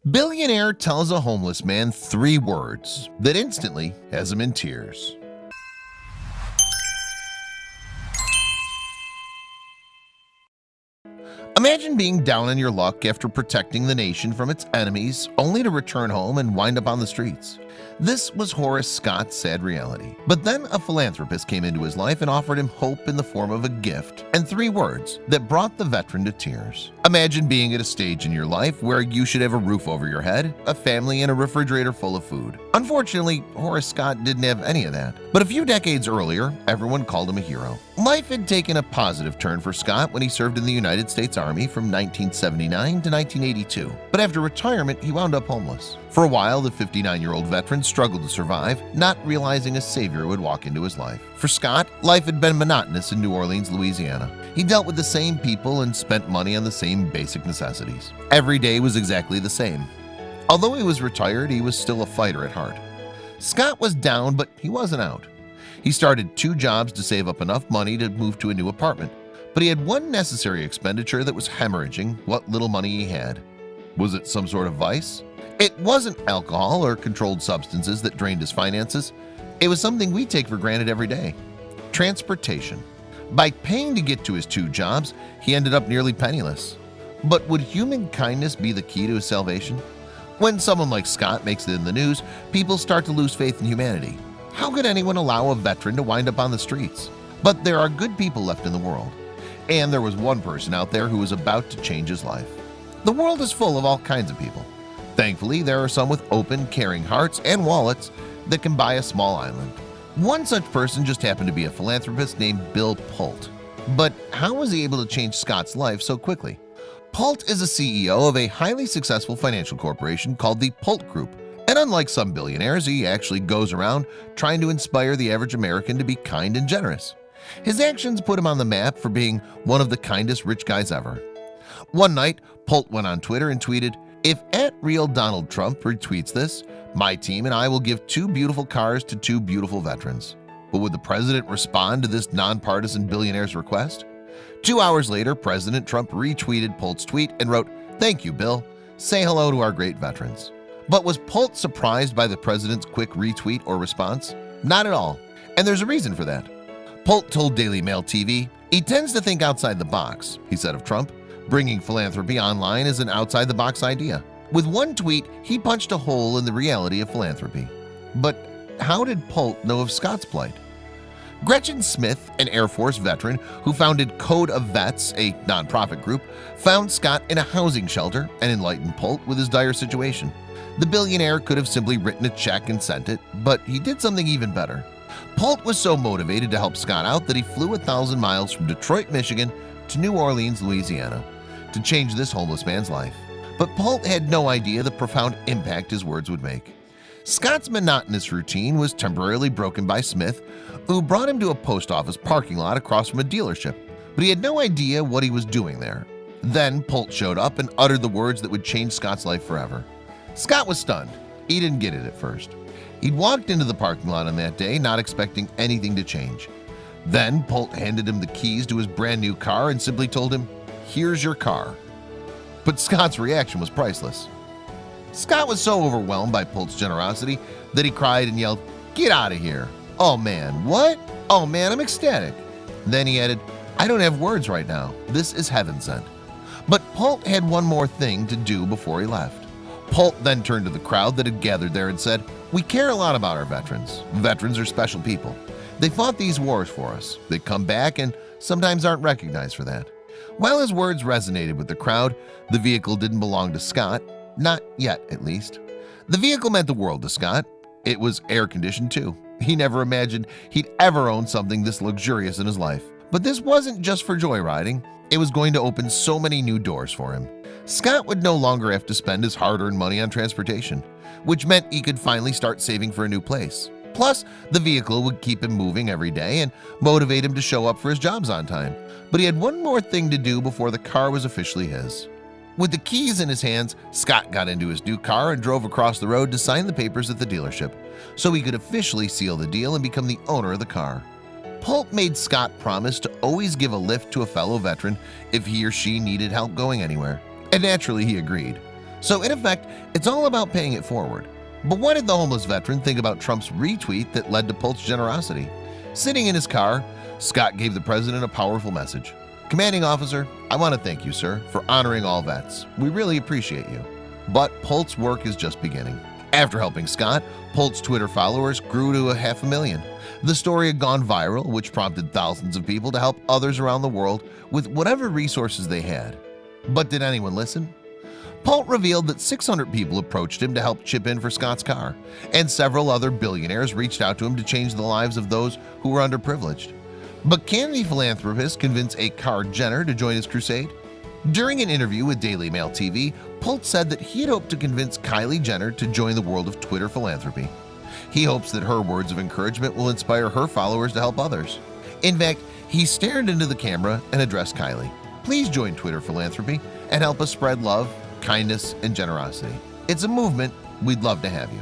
Billionaire tells a homeless man 3 words that instantly has him in tears. Imagine being down on your luck after protecting the nation from its enemies, only to return home and wind up on the streets. This was Horace Scott's sad reality. But then a philanthropist came into his life and offered him hope in the form of a gift and 3 words that brought the veteran to tears. Imagine being at a stage in your life where you should have a roof over your head, a family, and a refrigerator full of food. Unfortunately, Horace Scott didn't have any of that. But a few decades earlier, everyone called him a hero. Life had taken a positive turn for Scott when he served in the United States Army from 1979 to 1982. But after retirement, he wound up homeless. For a while, the 59-year-old veteran struggled to survive, not realizing a savior would walk into his life. For Scott, life had been monotonous in New Orleans, Louisiana. He dealt with the same people and spent money on the same basic necessities. Every day was exactly the same. Although he was retired, he was still a fighter at heart. Scott was down, but he wasn't out. He started 2 jobs to save up enough money to move to a new apartment. But he had one necessary expenditure that was hemorrhaging what little money he had. Was it some sort of vice? It wasn't alcohol or controlled substances that drained his finances. It was something we take for granted every day: transportation. By paying to get to his 2 jobs, he ended up nearly penniless. But would human kindness be the key to his salvation? When someone like Scott makes it in the news, people start to lose faith in humanity. How could anyone allow a veteran to wind up on the streets? But there are good people left in the world. And there was one person out there who was about to change his life. The world is full of all kinds of people. Thankfully, there are some with open, caring hearts and wallets that can buy a small island. One such person just happened to be a philanthropist named Bill Pult. But how was he able to change Scott's life so quickly? Pult is a CEO of a highly successful financial corporation called the Pult Group. And unlike some billionaires, he actually goes around trying to inspire the average American to be kind and generous. His actions put him on the map for being one of the kindest rich guys ever. One night, Pult went on Twitter and tweeted, "If @RealDonaldTrump retweets this, my team and I will give 2 beautiful cars to 2 beautiful veterans." But would the president respond to this nonpartisan billionaire's request? 2 hours later, President Trump retweeted Pult's tweet and wrote, "Thank you, Bill. Say hello to our great veterans." But was Pult surprised by the president's quick retweet or response? Not at all. And there's a reason for that. Pult told Daily Mail TV, "He tends to think outside the box," he said of Trump. Bringing philanthropy online is an outside-the-box idea. With one tweet, he punched a hole in the reality of philanthropy. But how did Pult know of Scott's plight? Gretchen Smith, an Air Force veteran who founded Code of Vets, a nonprofit group, found Scott in a housing shelter and enlightened Pult with his dire situation. The billionaire could have simply written a check and sent it, but he did something even better. Pult was so motivated to help Scott out that he flew 1,000 miles from Detroit, Michigan to New Orleans, Louisiana to change this homeless man's life. But Pult had no idea the profound impact his words would make. Scott's monotonous routine was temporarily broken by Smith, who brought him to a post office parking lot across from a dealership, but he had no idea what he was doing there. Then Pult showed up and uttered the words that would change Scott's life forever. Scott was stunned. He didn't get it at first. He'd walked into the parking lot on that day not expecting anything to change. Then Pult handed him the keys to his brand new car and simply told him, "Here's your car." But Scott's reaction was priceless. Scott was so overwhelmed by Pult's generosity that he cried and yelled, "Get out of here." "Oh man, what? Oh man, I'm ecstatic." Then he added, "I don't have words right now. This is heaven sent." But Pult had one more thing to do before he left. Pult then turned to the crowd that had gathered there and said, "We care a lot about our veterans. Veterans are special people. They fought these wars for us. They come back and sometimes aren't recognized for that." While his words resonated with the crowd, the vehicle didn't belong to Scott. Not yet, at least. The vehicle meant the world to Scott. It was air-conditioned too. He never imagined he'd ever own something this luxurious in his life. But this wasn't just for joyriding. It was going to open so many new doors for him. Scott would no longer have to spend his hard-earned money on transportation, which meant he could finally start saving for a new place. Plus, the vehicle would keep him moving every day and motivate him to show up for his jobs on time. But he had one more thing to do before the car was officially his. With the keys in his hands, Scott got into his new car and drove across the road to sign the papers at the dealership, so he could officially seal the deal and become the owner of the car. Pult made Scott promise to always give a lift to a fellow veteran if he or she needed help going anywhere. And naturally he agreed. So in effect, it's all about paying it forward. But what did the homeless veteran think about Trump's retweet that led to Pult's generosity? Sitting in his car, Scott gave the president a powerful message. "Commanding officer, I want to thank you, sir, for honoring all vets. We really appreciate you." But Pult's work is just beginning. After helping Scott, Pult's Twitter followers grew to 500,000. The story had gone viral, which prompted thousands of people to help others around the world with whatever resources they had. But did anyone listen? Pult revealed that 600 people approached him to help chip in for Scott's car, and several other billionaires reached out to him to change the lives of those who were underprivileged. But can the philanthropist convince a car Jenner to join his crusade? During an interview with Daily Mail TV, Pult said that he had hoped to convince Kylie Jenner to join the world of Twitter philanthropy. He hopes that her words of encouragement will inspire her followers to help others. In fact, he stared into the camera and addressed Kylie. "Please join Twitter philanthropy and help us spread love, kindness, and generosity. It's a movement. We'd love to have you."